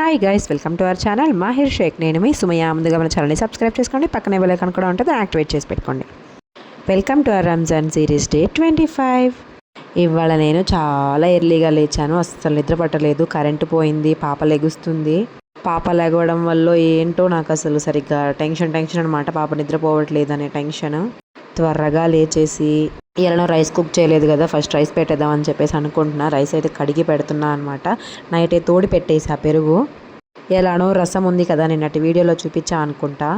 Hi guys, welcome to our channel Mahir Shaikh. నేను మీ Sumayya. ముందుగా మన ఛానల్ని సబ్స్క్రైబ్ చేసుకోండి, పక్కనే బెల్ ఐకాన్ కూడా ఉంటుంది, యాక్టివేట్ చేసి పెట్టుకోండి. Welcome to hour Ramzan series day 25. ఇవాళ నేను చాలా ఎర్లీగా లేచాను. అస్సలు నిద్ర పట్టలేదు. కరెంటు పోయింది, పాప లెగుస్తుంది. పాప లెగవడం వల్ల ఏంటో నాకు అసలు సరిగ్గా టెన్షన్ అనమాట. పాప నిద్రపోవట్లేదు అనే టెన్షన్. త్వరగా లేచేసి ఎలానో రైస్ కుక్ చేయలేదు కదా, ఫస్ట్ రైస్ పెట్టేద్దామని చెప్పేసి అనుకుంటున్నా. రైస్ అయితే కడిగి పెడుతున్నా అనమాట. నైట్ తోడి పెట్టేసి ఆ పెరుగు ఎలానో రసం ఉంది కదా, నిన్నటి వీడియోలో చూపించా అనుకుంటా.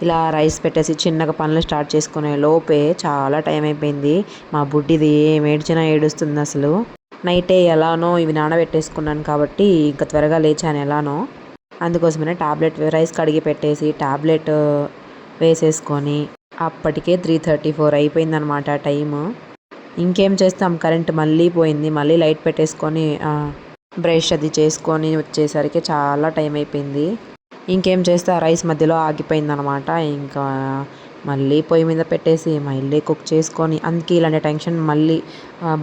ఇలా రైస్ పెట్టేసి చిన్నగా పనులు స్టార్ట్ చేసుకునే లోపే చాలా టైం అయిపోయింది. మా బుడ్డిది ఏడ్చినా ఏడుస్తుంది అసలు. నైటే ఎలానో ఇవి నానబెట్టేసుకున్నాను కాబట్టి ఇంకా త్వరగా లేచాను ఎలానో. అందుకోసమే టాబ్లెట్ రైస్ కడిగి పెట్టేసి టాబ్లెట్ వేసేసుకొని అప్పటికే 3:34 అయిపోయిందనమాట టైము. ఇంకేం చేస్తాం, కరెంట్ మళ్ళీ పోయింది. మళ్ళీ లైట్ పెట్టేసుకొని బ్రష్ అది చేసుకొని వచ్చేసరికి చాలా టైం అయిపోయింది. ఇంకేం చేస్తే ఆ రైస్ మధ్యలో ఆగిపోయిందనమాట. ఇంకా మళ్ళీ పొయ్యి మీద పెట్టేసి మళ్ళీ కుక్ చేసుకొని, అందుకే ఇలాంటి టెన్షన్. మళ్ళీ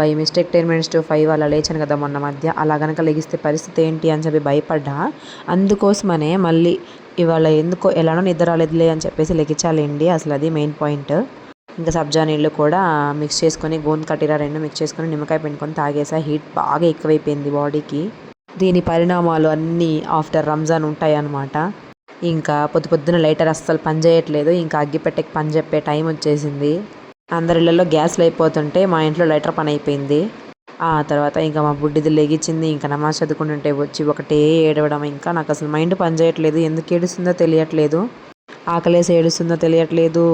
బై మిస్టేక్ 10 minutes to 5 అలా లేచాను కదా మొన్న మధ్య. అలా కనుక లెగిస్తే పరిస్థితి ఏంటి అని చెప్పి భయపడ్డా. అందుకోసమనే మళ్ళీ ఇవాళ ఎందుకో ఎలానో నిద్ర రాలేదులే అని చెప్పేసి లెగించాలండి. అసలు అది మెయిన్ పాయింట్. ఇంకా సబ్జా నీళ్ళు కూడా మిక్స్ చేసుకొని, గోంద్ కటీరా 2 మిక్స్ చేసుకొని నిమ్మకాయ పిండుకొని తాగేసా. హీట్ బాగా ఎక్కువైపోయింది బాడీకి. దీని పరిణామాలు అన్నీ ఆఫ్టర్ రంజాన్ ఉంటాయి అన్నమాట. ఇంకా పొద్దున లైటర్ అస్సలు పనిచేయట్లేదు. ఇంకా అగ్గిపెట్టెకి పని చెప్పే టైం వచ్చేసింది. అందరి ఇళ్ళల్లో గ్యాస్లు అయిపోతుంటే మా ఇంట్లో లైటర్ పని అయిపోయింది. ఆ తర్వాత ఇంకా మా బుడ్డిది లెగిచింది. ఇంకా నమాజ్ చదువుకుంటుంటే వచ్చి ఒకటే ఏడవడం. ఇంకా నాకు అసలు మైండ్ పని చేయట్లేదు. ఎందుకు ఏడుస్తుందో తెలియట్లేదు. ఆకలేసి ఏడుస్తుందో తెలియట్లేదు.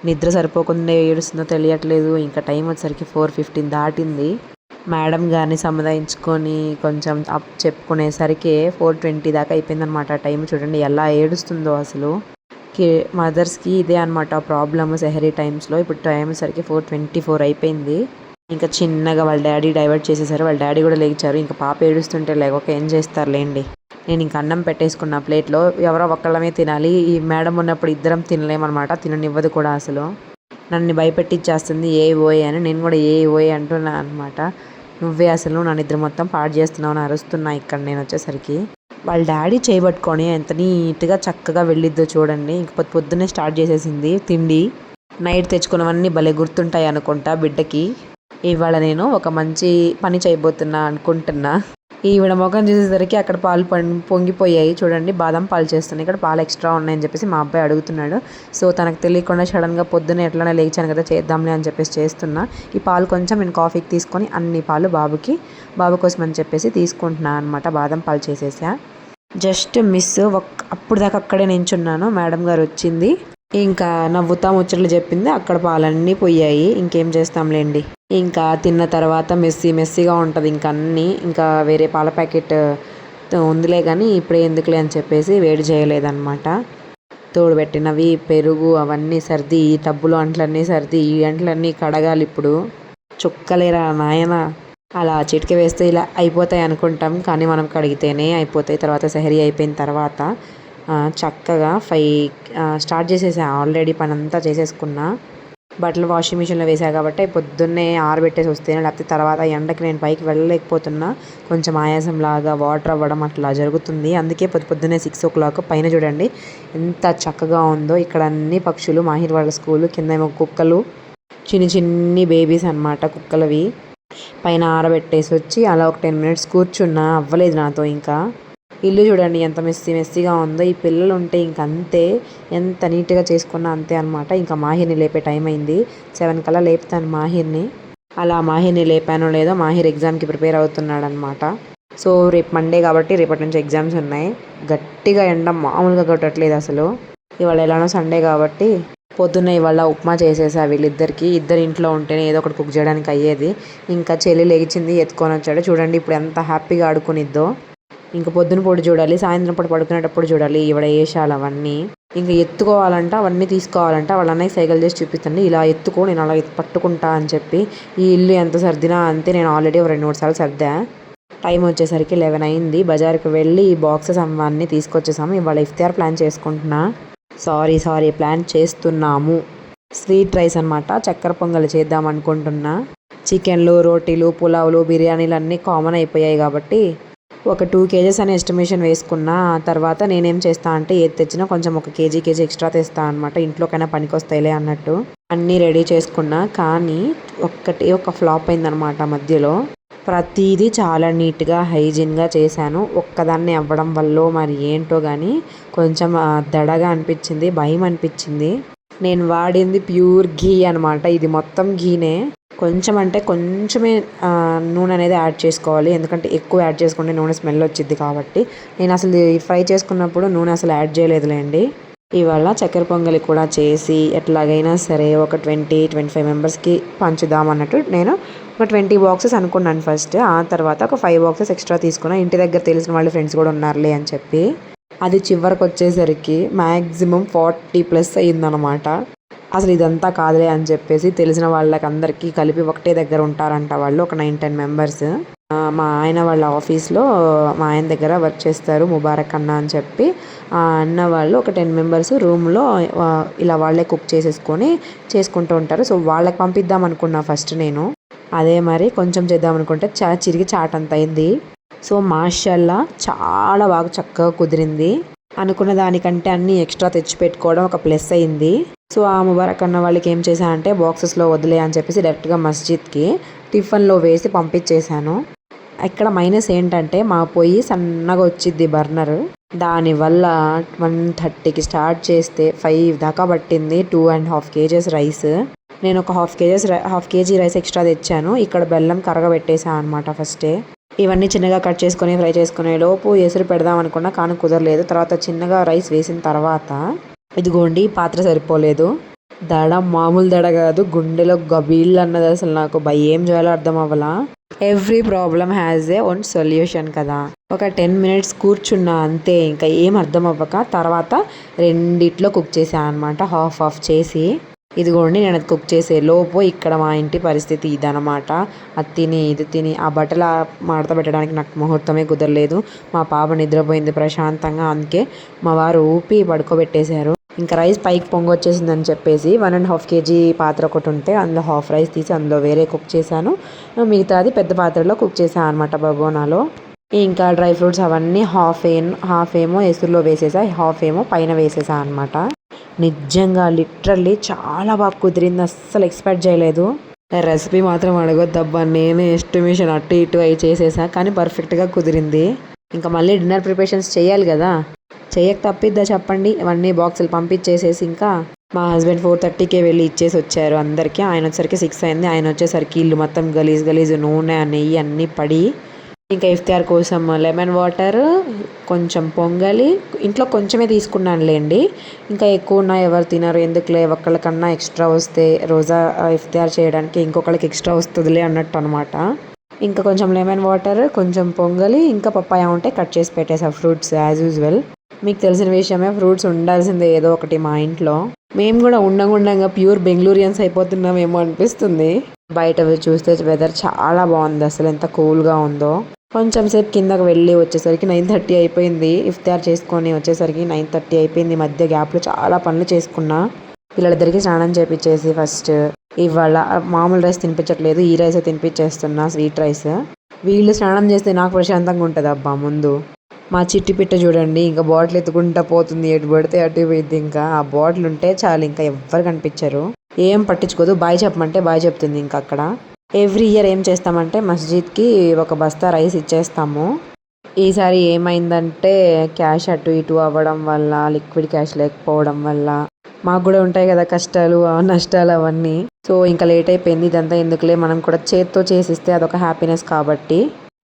నిద్ర సరిపోకుండా ఏడుస్తుందో తెలియట్లేదు. ఇంకా టైం వచ్చేసరికి 4:15 దాటింది. మేడం గారిని సముదాయించుకొని కొంచెం చెప్పుకునేసరికి 4:20 దాకా అయిపోయిందనమాట. టైం చూడండి ఎలా ఏడుస్తుందో అసలు. మదర్స్కి ఇదే అనమాట ప్రాబ్లమ్ సెహరీ టైమ్స్లో. ఇప్పుడు టైం సరికి 4:24 అయిపోయింది. ఇంకా చిన్నగా వాళ్ళ డాడీ డైవర్ట్ చేసేసారు. వాళ్ళ డాడీ కూడా లేచారు. ఇంకా పాప ఏడుస్తుంటే లేక ఏం చేస్తారులేండి. నేను ఇంక అన్నం పెట్టేసుకున్న ప్లేట్లో. ఎవరో ఒక్కళ్ళమే తినాలి. ఈ మేడం ఉన్నప్పుడు ఇద్దరం తినలేమన్నమాట. తిననివ్వదు కూడా అసలు. నన్ను భయపెట్టిచ్చేస్తుంది ఏ ఓయ్ అని. నేను కూడా ఏ ఓయ్ అంటున్నా అనమాట. నువ్వే అసలు నా నిద్ర మొత్తం పాడు చేస్తున్నావు అని అరుస్తున్నా ఇక్కడ నేను వచ్చేసరికి. వాళ్ళ డాడీ చేయబట్టుకొని ఎంత నీట్గా చక్కగా వెళ్ళిద్దో చూడండి. ఇంక పొద్దున్నే స్టార్ట్ చేసేసింది తిండి. నైట్ తెచ్చుకున్నవన్నీ భలే గుర్తుంటాయి అనుకుంటా బిడ్డకి. ఇవాళ నేను ఒక మంచి పని చేయబోతున్నా అనుకుంటున్నా. ఈవిడ ముఖం చూసేసరికి అక్కడ పాలు పొంగిపోయాయి చూడండి. బాదం పాలు చేస్తున్నాయి. ఇక్కడ పాలు ఎక్స్ట్రా ఉన్నాయని చెప్పేసి మా అబ్బాయి అడుగుతున్నాడు. సో తనకు తెలియకుండా సడన్గా పొద్దున్న ఎట్లనే లేచాను కదా, చేద్దాంలే అని చెప్పేసి చేస్తున్నా. ఈ పాలు కొంచెం నేను కాఫీకి తీసుకొని అన్ని పాలు బాబు కోసం అని చెప్పేసి తీసుకుంటున్నా అనమాట. బాదం పాలు చేసేసా. Just miss. అప్పుడు దాకా అక్కడే నించున్నాను. మేడం గారు వచ్చింది. ఇంకా నవ్వుతా ముచ్చట్లు చెప్పింది. అక్కడ పాలన్నీ పోయాయి. ఇంకేం చేస్తాంలేండి. ఇంకా తిన్న తర్వాత మెస్సీగా ఉంటుంది ఇంకా అన్నీ. ఇంకా వేరే పాల ప్యాకెట్ ఉందిలే కానీ ఇప్పుడే ఎందుకులే అని చెప్పేసి వేడి చేయలేదన్నమాట. తోడుపెట్టినవి పెరుగు అవన్నీ సర్ది, ఈ టబ్బులో అంట్లన్నీ సర్ది, ఈ అంట్లన్నీ కడగాలి ఇప్పుడు. చుక్కలేరా నాయన. అలా చిటిక వేస్తే ఇలా అయిపోతాయి అనుకుంటాం, కానీ మనం కడిగితేనే అయిపోతాయి. తర్వాత సెహరీ అయిపోయిన తర్వాత చక్కగా 5 స్టార్ట్ చేసేసా. ఆల్రెడీ పని అంతా చేసేసుకున్నా. బట్టలు వాషింగ్ మిషన్లో వేసా కాబట్టి పొద్దున్నే ఆరబెట్టేసి వస్తేనే, లేకపోతే తర్వాత ఎండకి నేను పైకి వెళ్ళలేకపోతున్నా. కొంచెం ఆయాసం లాగా వాటర్ అవ్వడం అట్లా జరుగుతుంది. అందుకే పొద్దున్నే 6 o'clock. పైన చూడండి ఎంత చక్కగా ఉందో. ఇక్కడ అన్ని పక్షులు, మాహిర్ వాళ్ళ స్కూలు. కింద ఏమో కుక్కలు, చిన్ని బేబీస్ అనమాట కుక్కలవి. పైన ఆరబెట్టేసి వచ్చి అలా ఒక 10 minutes కూర్చున్నా. అవ్వలేదు నాతో. ఇంకా ఇల్లు చూడండి ఎంత మెస్సీగా ఉందో. ఈ పిల్లలు ఉంటే ఇంకంతే, ఎంత నీట్గా చేసుకున్నా అంతే అనమాట. ఇంకా మాహిర్ని లేపే టైం అయింది. 7 కల్లా లేపుతాను మాహిర్ని. అలా మాహిర్ని లేపానో లేదో, మాహిర్ ఎగ్జామ్కి ప్రిపేర్ అవుతున్నాడు అనమాట. సో రేపు మండే కాబట్టి రేపటి నుంచి ఎగ్జామ్స్ ఉన్నాయి. గట్టిగా ఎండ మామూలుగా కొట్టట్లేదు అసలు. ఇవాళ ఎలానో సండే కాబట్టి పొద్దున్న ఇవాళ ఉప్మా చేసేసా వీళ్ళిద్దరికి. ఇద్దరు ఇంట్లో ఉంటేనే ఏదో ఒకటి కుక్ చేయడానికి అయ్యేది. ఇంకా చెల్లి లేచింది, ఎత్తుకొని వచ్చాడు. చూడండి ఇప్పుడు ఎంత హ్యాపీగా ఆడుకునిద్దో. ఇంక పొద్దున పూట చూడాలి, సాయంత్రం పూట పడుకునేటప్పుడు చూడాలి ఈవిడ వేషాలు అవన్నీ. ఇంక ఎత్తుకోవాలంట, అవన్నీ తీసుకోవాలంట. వాళ్ళ అన్నయ్య సైకిల్ చేసి చూపిస్తుంది. ఇలా ఎత్తుకో, నేను అలా పట్టుకుంటా అని చెప్పి. ఈ ఇల్లు ఎంత సర్దినా అంతే. నేను ఆల్రెడీ 2-3 సార్లు సర్దా. టైం వచ్చేసరికి 11 అయింది. బజార్కి వెళ్ళి ఈ బాక్సెస్ అవన్నీ తీసుకొచ్చేసాము. ఇవాళ ఇఫ్తార్ ప్లాన్ చేసుకుంటున్నా. సారీ ప్లాన్ చేస్తున్నాము. స్వీట్ రైస్ అనమాట. చక్కెర పొంగల్ చేద్దాం అనుకుంటున్నా. చికెన్లు, రోటీలు, పులావులు, బిర్యానీలు అన్నీ కామన్ అయిపోయాయి కాబట్టి ఒక 2 కేజెస్ అని ఎస్టిమేషన్ వేసుకున్నా. తర్వాత నేనేం చేస్తా అంటే ఏది తెచ్చినా కొంచెం ఒక కేజీ ఎక్స్ట్రా తెస్తా అనమాట. ఇంట్లోకైనా పనికొస్తాయిలే అన్నట్టు అన్నీ రెడీ చేసుకున్నా. కానీ ఒక ఫ్లాప్ అయిందనమాట మధ్యలో. ప్రతిదీ చాలా నీట్గా హైజీన్గా చేశాను. ఒక్కదాన్ని అవ్వడం వల్ల మరి ఏంటో కానీ కొంచెం దడగా అనిపించింది, భయం అనిపించింది. నేను వాడింది ప్యూర్ ఘీ అనమాట. ఇది మొత్తం ఘీనే. కొంచెం అంటే కొంచెమే నూనె అనేది యాడ్ చేసుకోవాలి, ఎందుకంటే ఎక్కువ యాడ్ చేసుకుంటే నూనె స్మెల్ వచ్చింది కాబట్టి. నేను అసలు ఫ్రై చేసుకున్నప్పుడు నూనె అసలు యాడ్ చేయలేదులేండి. ఇవాళ చక్కెర పొంగలి కూడా చేసి ఎట్లాగైనా సరే ఒక 20-25 మెంబర్స్కి పంచుదాం అన్నట్టు నేను ఒక 20 బాక్సెస్ అనుకున్నాను ఫస్ట్. ఆ తర్వాత ఒక 5 బాక్సెస్ ఎక్స్ట్రా తీసుకున్నా. ఇంటి దగ్గర తెలిసిన వాళ్ళు ఫ్రెండ్స్ కూడా ఉన్నారులే అని చెప్పి. అది చివరికి వచ్చేసరికి మ్యాక్సిమం 40+ అయ్యిందనమాట. అసలు ఇదంతా కాదులే అని చెప్పేసి తెలిసిన వాళ్ళకి అందరికీ కలిపి ఒకటే దగ్గర ఉంటారంట వాళ్ళు, ఒక 9-10 మెంబర్స్. మా ఆయన వాళ్ళ ఆఫీస్లో మా ఆయన దగ్గర వర్క్ చేస్తారు, ముబారక్ అన్న అని చెప్పి. ఆ అన్న వాళ్ళు ఒక 10 మెంబర్స్ రూమ్లో ఇలా వాళ్ళే కుక్ చేసుకుంటూ ఉంటారు. సో వాళ్ళకి పంపిద్దాం అనుకున్నా ఫస్ట్ నేను. అదే మరి కొంచెం చేద్దాం అనుకుంటే చిరిగి చాటంత అయింది. సో మాషల్లా చాలా బాగా చక్కగా కుదిరింది. అనుకున్న దానికంటే అన్నీ ఎక్స్ట్రా తెచ్చి పెట్టుకోవడం ఒక ప్లస్ అయింది. సో ఆ ముబారక్ అన్న వాళ్ళకి ఏం చేశా అంటే బాక్సెస్లో వదిలే అని చెప్పేసి డైరెక్ట్గా మస్జిద్కి టిఫిన్లో వేసి పంపించేశాను. ఇక్కడ మైనస్ ఏంటంటే మా పొయ్యి సన్నగా వచ్చింది బర్నర్. దానివల్ల 1:30కి స్టార్ట్ చేస్తే 5 దాకా పట్టింది. 2.5 kgs రైస్. నేను ఒక హాఫ్ కేజీ రైస్ ఎక్స్ట్రా తెచ్చాను. ఇక్కడ బెల్లం కరగబెట్టేసాను అనమాట ఫస్టే. ఇవన్నీ చిన్నగా కట్ చేసుకొని ఫ్రై చేసుకునే లోపు ఎసురు పెడదాం అనుకున్నా, కానీ కుదరలేదు. తర్వాత చిన్నగా రైస్ వేసిన తర్వాత ఇదిగోండి పాత్ర సరిపోలేదు. దడ మామూలు దడ కాదు, గుండెలో గబీల్ అన్నది అసలు నాకు. ఏం చేయాలో అర్థం అవ్వలా. Every problem has a own solution కదా. ఒక 10 minutes కూర్చున్నా అంతే, ఇంకా ఏం అర్థం అవ్వక తర్వాత రెండిట్లో కుక్ చేశాను అనమాట, హాఫ్ చేసి. ఇదిగోండి నేను అది కుక్ చేసే లోపు ఇక్కడ మా ఇంటి పరిస్థితి ఇదనమాట. అది తిని ఇది తిని ఆ బట్టల మడత పెట్టడానికి నాకు ముహూర్తమే కుదరలేదు. మా పాప నిద్రపోయింది ప్రశాంతంగా, అందుకే మా వారు ఊపి పడుకోబెట్టేశారు. ఇంకా రైస్ పైకి వచ్చేసిందని చెప్పేసి 1.5 kg పాత్ర ఒకటి ఉంటే అందులో హాఫ్ రైస్ తీసి అందులో వేరే కుక్ చేశాను. మిగతాది పెద్ద పాత్రలో కుక్ చేశాను అనమాట బగోనాలో. ఇంకా డ్రై ఫ్రూట్స్ అవన్నీ హాఫ్ ఏమో ఎసురులో వేసేసా, హాఫ్ ఏమో పైన వేసేసా అనమాట. నిజంగా లిటరల్లీ చాలా బాగా కుదిరింది, అస్సలు ఎక్స్పెక్ట్ చేయలేదు. రెసిపీ మాత్రం అడగొద్దబ్బా, నేనే ఎస్టిమేషన్ అటు ఇటు అవి చేసేసా, కానీ పర్ఫెక్ట్గా కుదిరింది. ఇంకా మళ్ళీ డిన్నర్ ప్రిపరేషన్స్ చేయాలి కదా, చేయక తప్పిద్దా చెప్పండి. ఇవన్నీ బాక్సులు పంపించేసేసి ఇంకా మా హస్బెండ్ 4:30కే వెళ్ళి ఇచ్చేసి వచ్చారు అందరికీ. ఆయన వచ్చేసరికి 6 అయింది. ఆయన వచ్చేసరికి ఇల్లు మొత్తం గలీజ్ నూనె నెయ్యి అన్నీ పడి. ఇంకా ఇఫ్తార్ కోసం లెమన్ వాటర్, కొంచెం పొంగలి, ఇంట్లో కొంచెమే తీసుకున్నానులేండి, ఇంకా ఎక్కువ ఉన్నాయి ఎవరు తినరు ఎందుకులే, ఒకళ్ళకన్నా ఎక్స్ట్రా వస్తే రోజా ఇఫ్తార్ చేయడానికి ఇంకొకళ్ళకి ఎక్స్ట్రా వస్తుందిలే అన్నట్టు అనమాట. ఇంకా కొంచెం లెమన్ వాటర్, కొంచెం పొంగలి, ఇంకా పప్పాయ ఉంటే కట్ చేసి పెట్టేసా. ఫ్రూట్స్ యాజ్ యూజువల్, మీకు తెలిసిన విషయమే, ఫ్రూట్స్ ఉండాల్సిందే ఏదో ఒకటి మా ఇంట్లో. మేము కూడా ఉండంగా ప్యూర్ బెంగళూరియన్స్ అయిపోతున్నామేమో అనిపిస్తుంది. బయట చూస్తే వెదర్ చాలా బాగుంది, అసలు ఎంత కూల్గా ఉందో. కొంచెం సేపు కిందకు వెళ్ళి వచ్చేసరికి 9:30 అయిపోయింది. ఇఫ్తార్ చేసుకొని వచ్చేసరికి 9:30 అయిపోయింది. మధ్య గ్యాప్లో చాలా పనులు చేసుకున్నా. పిల్లలిద్దరికి స్నానం చేపించేసి ఫస్ట్ ఇవాళ మామూలు రైస్ తినిపించట్లేదు, ఈ రైసే తినిపించేస్తున్నా, స్వీట్ రైస్. వీళ్ళు స్నానం చేస్తే నాకు ప్రశాంతంగా ఉంటుంది అబ్బా. ముందు మా చిట్టి పిట్ట చూడండి, ఇంకా బాటిల్ ఎత్తుకుంటా పోతుంది, ఎటు పడితే అటు పోయింది. ఇంకా ఆ బాటిల్ ఉంటే చాలు, ఇంకా ఎవ్వరు కనిపించరు, ఏం పట్టించుకోదు. బాయ్ చెప్పమంటే బాయ్ చెప్తుంది. ఇంకా అక్కడ ఎవ్రీ ఇయర్ ఏం చేస్తామంటే మస్జిద్కి ఒక బస్తా రైస్ ఇచ్చేస్తాము. ఈసారి ఏమైందంటే క్యాష్ అటు ఇటు అవ్వడం వల్ల, లిక్విడ్ క్యాష్ లేకపోవడం వల్ల, మాకు కూడా ఉంటాయి కదా కష్టాలు నష్టాలు అవన్నీ. సో ఇంకా లేట్ అయిపోయింది. ఇదంతా ఎందుకులే, మనం కూడా చేత్తో చేసిస్తే అదొక హ్యాపీనెస్ కాబట్టి.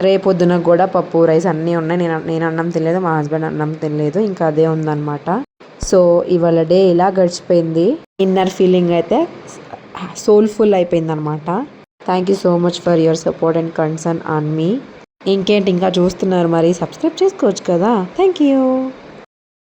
రేపొద్దున కూడా పప్పు రైస్ అన్నీ ఉన్నాయి. నేను అన్నం తినలేదు, మా హస్బెండ్ అన్నం తినలేదు, ఇంకా అదే ఉందన్నమాట. సో ఇవాళ డే ఇలా గడిచిపోయింది. ఇన్నర్ ఫీలింగ్ అయితే సోల్ఫుల్ అయిపోయింది అనమాట. Thank you so much for your support and concern on me. ఇంకేంటి ఇంకా చూస్తున్నారు మరి, సబ్స్క్రైబ్ చేసుకోవచ్చు కదా. Thank you.